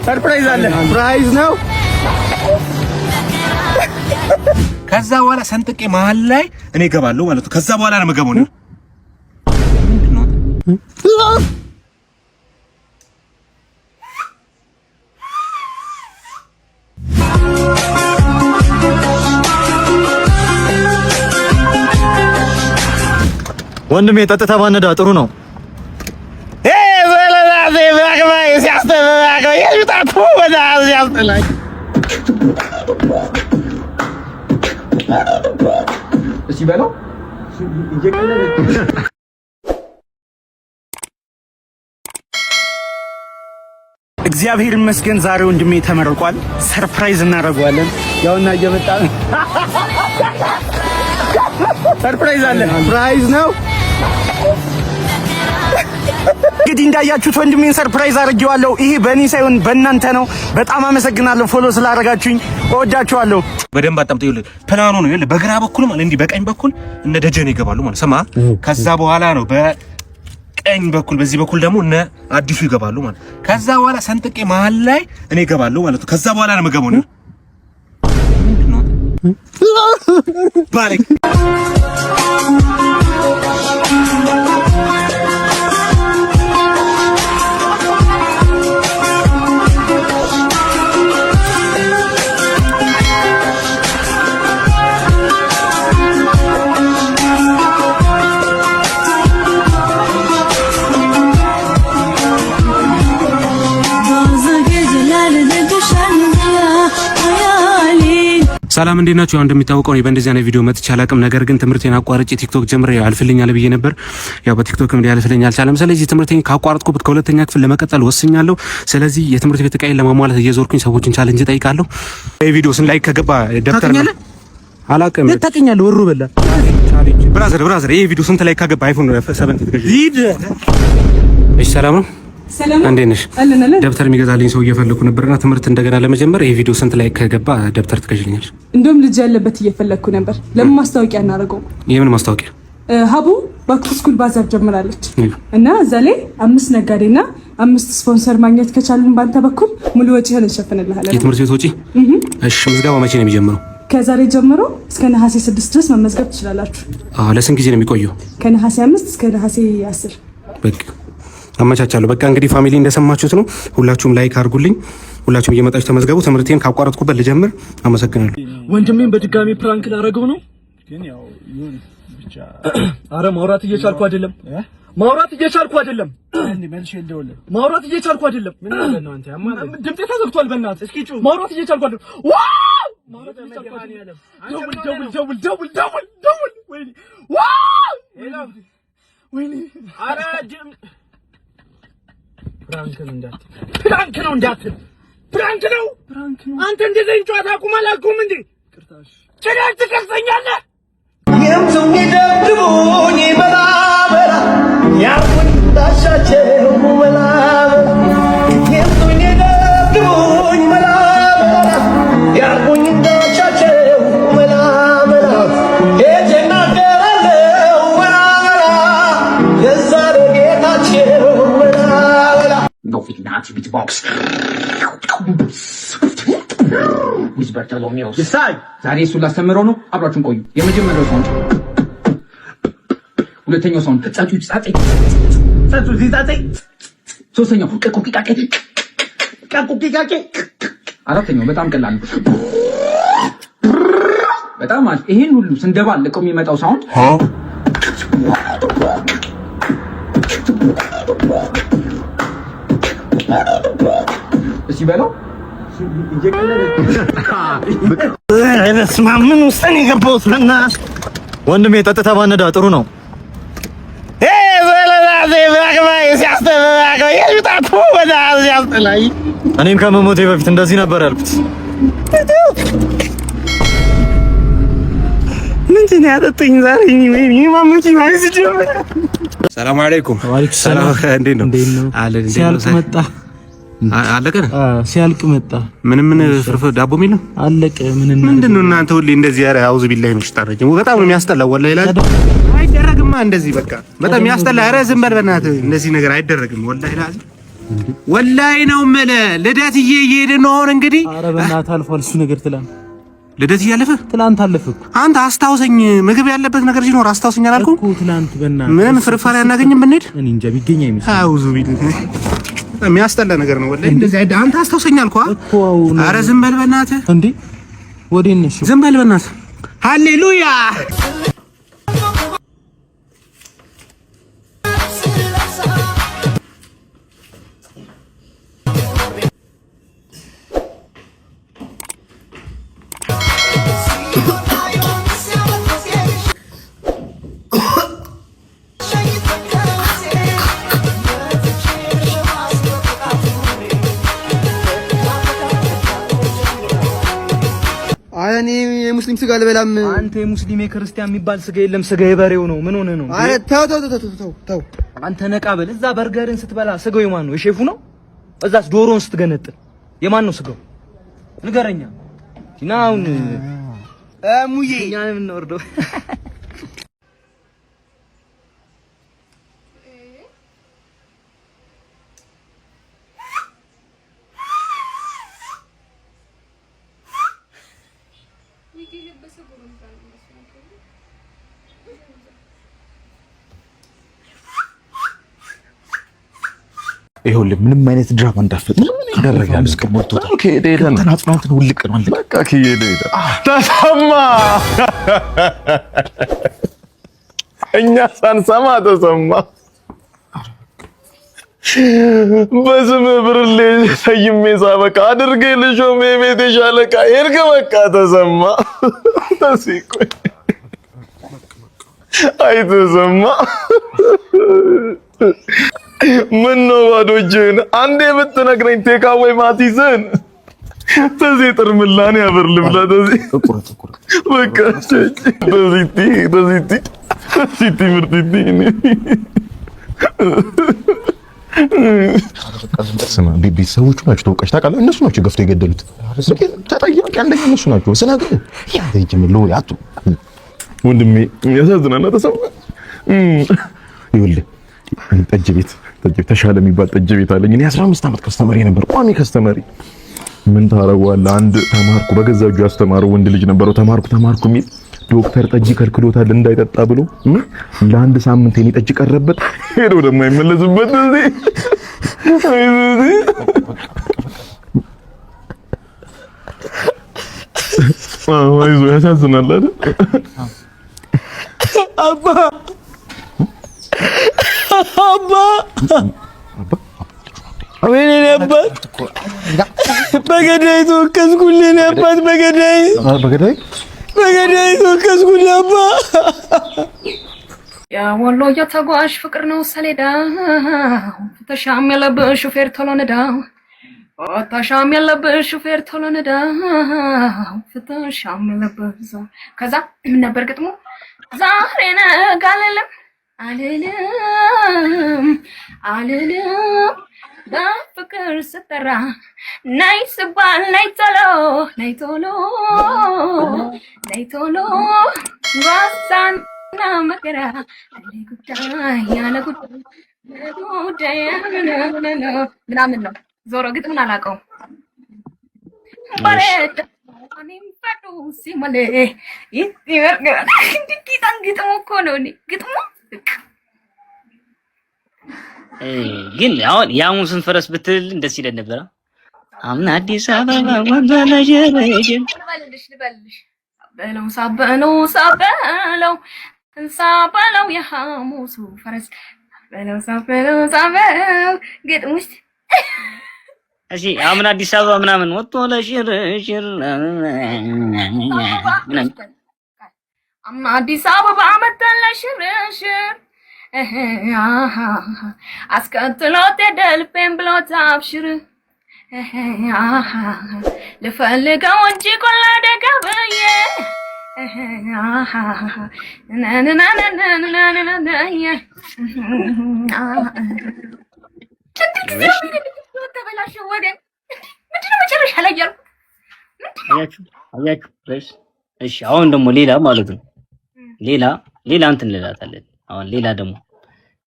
ሰርፕራይዝ አለ። ሰርፕራይዝ ነው። ከዛ በኋላ ሰንጥቄ መሀል ላይ እኔ እገባለሁ ማለት ነው። ከዛ በኋላ ነው የምገባው ነው። ወንድሜ ጠጥታ ባነዳ ጥሩ ነው። እሺ በለው እግዚአብሔር ይመስገን ዛሬ ወንድሜ ተመርቋል። ሰርፕራይዝ እናደርገዋለን። ያውና እየመጣ ሰርፕራይዝ አለ። ሰርፕራይዝ ነው። እንግዲህ እንዳያችሁት ወንድሜን ሰርፕራይዝ አድርጌዋለሁ። ይሄ በእኔ ሳይሆን በእናንተ ነው። በጣም አመሰግናለሁ ፎሎ ስላደረጋችሁኝ። እወዳችኋለሁ። በደንብ አጣምጠው ይኸውልህ፣ ፕላኑ ነው ይኸውልህ። በግራ በኩል ማለት እንዲህ በቀኝ በኩል እነ ደጀን ይገባሉ ማለት ሰማ። ከዛ በኋላ ነው በቀኝ በኩል በዚህ በኩል ደግሞ እነ አዲሱ ይገባሉ ማለት። ከዛ በኋላ ሰንጥቄ መሀል ላይ እኔ እገባለሁ ማለት ነው። ከዛ በኋላ ነው የምገባው ነው ባሪክ ሰላም እንዴት ናችሁ? እንደሚታወቀው ነው በእንደዚህ አይነት ቪዲዮ መጥቼ አላቅም። ነገር ግን ትምህርቴን አቋርጬ ቲክቶክ ጀምሬ አልፍልኛል ብዬ ነበር። ያው በቲክቶክም ሊያልፍልኝ አልቻለም። ስለዚህ ትምህርቴን ካቋረጥኩበት ከሁለተኛ ክፍል ለመቀጠል ወስኛለሁ። ስለዚህ የትምህርት ቤት ዕቃዬን ለማሟላት እየዞርኩኝ ሰዎችን ቻሌንጅ ጠይቃለሁ። ይሄ ቪዲዮ ስን ላይክ ከገባ ደብተር ነው አላቅም ታቀኛለህ ወሩ በላ ቻሌንጅ ብራዘር ይሄ ቪዲዮ ስንት ላይክ ከገባ አይፎን 7 ትገዢ። እሺ ሰላም ነው። ሰላም እንዴት ነሽ? ደብተር የሚገዛልኝ ሰው እየፈለኩ ነበርና ትምህርት እንደገና ለመጀመር ይሄ ቪዲዮ ስንት ላይ ከገባ ደብተር ትገዥልኛለሽ? እንደውም ልጅ ያለበት እየፈለኩ ነበር። ለምን ማስታወቂያ እናደርገው? የምን ማስታወቂያ? ሀቡ ባክ ቱ ስኩል ባዛር ጀምራለች እና እዛ ላይ 5 ነጋዴና 5 ስፖንሰር ማግኘት ከቻልን ባንተ በኩል ሙሉ ወጪህን እንሸፍንልሃለን። የትምህርት ቤት ወጪ? እሺ ምዝገባው መቼ ነው የሚጀምረው? ከዛሬ ጀምሮ እስከ ነሐሴ 6 ድረስ መመዝገብ ትችላላችሁ። ለስንት ጊዜ ነው የሚቆየው? ከነሐሴ 5 እስከ ነሐሴ 10። በቃ አመቻቻለሁ። በቃ እንግዲህ ፋሚሊ እንደሰማችሁት ነው። ሁላችሁም ላይክ አድርጉልኝ። ሁላችሁም እየመጣችሁ ተመዝገቡ። ትምህርቴን ካቋረጥኩበት ልጀምር። አመሰግናለሁ። ወንድሜን በድጋሚ ፕራንክ ላደረገው ነው። ግን ያው ይሁን ብቻ። አረ ማውራት እየቻልኩ አይደለም። ማውራት እየቻልኩ አይደለም። መልሼ እንደውልህ ማውራት እየቻልኩ አይደለም። ምን ማለት ነው አንተ? ያማል ድምጤ ተዘግቷል። በእናትህ እስኪ ጩህ። ማውራት እየቻልኩ አይደለም። ዋው ማውራት እየቻልኩ አይደለም። ደውል ወይኔ ዋው ወይኔ አረ ፕራንክ ነው እንዳትል። አንተ እንደዚህ ጨዋታ አቁም አላልኩም እንዴ? ቅርታሽ ጭራሽ ትከሰኛለህ። የምቱኝ ደብድቦኝ በላበላ ያርኩኝ ታሻቸው በላበላ የምቱኝ ደብድቦኝ በላበላ ያርኩኝ ታሻቸው በላበላ የጀና ገራለው በላበላ የዛሬ ጌታቸው No Nazi beatbox. With Bartolomeo. ይሳይ ዛሬ እሱን ላስተምረው ነው። አብራችሁን ቆዩ። የመጀመሪያው ሳውንድ፣ ሁለተኛው ሳውንድ ጻጻ፣ ሶስተኛው ቀቁቂቃቄ፣ አራተኛው በጣም ቀላል ነው። በጣም ማለት ይሄን ሁሉ ስንደባልቀው የሚመጣው ሳውንድ እሺ በለው ምን ውስጥ ነው የገባሁት? በእናትህ ወንድሜ ጠጥታ ባነዳ ጥሩ ነው። እኔም ከመሞቴ በፊት እንደዚህ ነበር ያልኩት። ምንድን ነው ያጠጡኝ ዛሬ? ሰላም አለይኩም። ሰላም። እንዴት ነው? ሲያልቅ መጣ። አለቀ። ሲያልቅ መጣ። ምን ፍርፍር ዳቦ የሚል ነው? አለቀ። ምንድን ነው እናንተ ሁሌ እንደዚህ? ኧረ አውዝ ቢላሂ ነው ሽታረጅ። በጣም ነው የሚያስጠላው ወላሂ። አይደረግማ እንደዚህ። በቃ በጣም የሚያስጠላ። ኧረ ዝም በል በእናትህ። እንደዚህ ነገር አይደረግም ወላሂ። ወላይ ነው መለ ልደትዬ እየሄድን ነው አሁን እንግዲህ ኧረ በእናትህ አልፏል እሱ ነገር ትላንት ልደት እያለፈ ትላንት አለፈ አንተ አስታውሰኝ ምግብ ያለበት ነገር ሲኖር አስታውሰኝ አላልኩም እኮ ትላንት በእናትህ ምንም ፍርፋሪ አናገኝም ብንሄድ እኔ እንጃ ቢገኝ አይመስልም አውዙ ቢል የሚያስጠላ ነገር ነው ወላይ እንደዚህ አይደል አንተ አስታውሰኝ አልኩህ ኧረ ዝም በል በእናትህ እንዴ ወዴት ነሽ ዝም በል በእናትህ ሃሌሉያ እኔ የሙስሊም ስጋ አልበላም። አንተ የሙስሊም የክርስቲያን የሚባል ስጋ የለም። ስጋ የበሬው ነው። ምን ሆነ ነው? አረ ተው አንተ ነቃ በል። እዛ በርገርን ስትበላ ስጋው የማን ነው? የሼፉ ነው? እዛስ ዶሮን ስትገነጥል የማን ነው ስጋው? ንገረኛ። ናውን ሙዬ እኛ ነን የምንወርደው። ይኸውልህ ምንም አይነት ድራማ እንዳትፈጥር ይደረጋል። እስከሞልቶታል ተናጽናንትን ውልቅ ነው በቃ ከሄደ ተሰማ እኛ ሳንሰማ ተሰማ በስም ብርሌ ሰይሜ ሳበቃ አድርጌ ልሾም የቤት ሻለቃ ሄድክ በቃ ተሰማ ተሲቆ አይ ተሰማ ምን ነው ባዶ እጅህን አንዴ ብትነግረኝ ቴካዌይ ማቲዝን ተዚህ ጥርምላኔ ያበር ልብላ ተዚህ በቃ ተዚህ ምርጥቲ ስማ ቤተሰቦቹ ናቸው ተወቃሽ ታውቃለህ። እነሱ ናቸው ገፍተው የገደሉት። ተጠያቂ አንደኛ እነሱ ናቸው። ስለዚህ ያ ዘይጅም ያቱ ወንድሜ ያሳዝናል። ተሰማ ይኸውልህ ጠጅ ቤት ተሻለ የሚባል ጠጅ ቤት አለኝ። እኔ 15 ዓመት ከስተመሪ ነበር፣ ቋሚ ከስተመሪ። ምን ታረጋዋለህ? አንድ ተማርኩ በገዛ እጁ ያስተማረው ወንድ ልጅ ነበረው። ተማርኩ የሚል ዶክተር ጠጅ ከልክሎታል እንዳይጠጣ ብሎ ለአንድ ሳምንት የኔ ጠጅ ቀረበት። ሄዶ ደግሞ አይመለስበት አይዞህ ያሳዝናል አይደል? አባ አቤኔ ነበር በገዳይ ተወከስኩልኝ ነበር በገዳይ ተወከስኩልኝ አባ የወሎ የተጓዥ ፍቅር ነው ሰሌዳ ተሻም ያለብህ ሹፌር ቶሎ ነዳ ተሻም ያለብህ ሹፌር ቶሎ ነዳ ተሻም ያለብህ ከዛ ምን ነበር ግጥሙ ዛሬ ነገ አልልም በፍቅር ስትጠራ ናይ ስባል ናይ ቶሎ ጓዛና መከራ ያለ ጉዳይ ምናምን ነው። ዞሮ ግጥምን አላውቀውም። ግጥሙ እኮ ነው ግጥሙ ግን አሁን የሐሙስን ፈረስ ብትል ደስ ይለን ነበር። አሁን አዲስ አበባ ወንበለሽ ልበልሽ ሳበለው የሐሙሱ ፈረስ ሳበለው ግጥሙስ እሺ አሁን አዲስ አበባ ምናምን ወጥቶ ለሽርሽር አዲስ አበባ መጣለ ሽርሽር አስከትሎት የደልፌን ብሎት አብሽር ልፈልገው እንጂ ቆላ ደጋ ብዬ ተበላሽ ወደ ምንድነው መጨረሻ ላይ ያልኩት አያችሁ እሺ አሁን ደግሞ ሌላ ማለት ነው ሌላ እንትን እንላታለን። አሁን ሌላ ደግሞ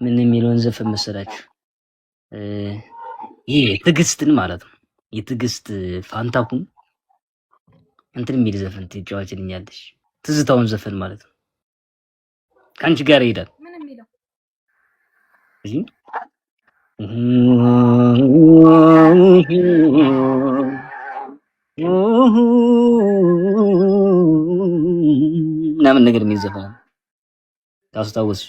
ምን የሚለውን ዘፈን መሰላችሁ? ይሄ ትዕግስትን ማለት ነው። የትዕግስት ፋንታሁን እንትን የሚል ዘፈን ትጫወችልኛለሽ። ትዝታውን ዘፈን ማለት ነው። ከአንቺ ጋር ይሄዳል። ምን የሚለው እዚህ ምናምን ነገር የሚል ዘፈን ታስታውስ?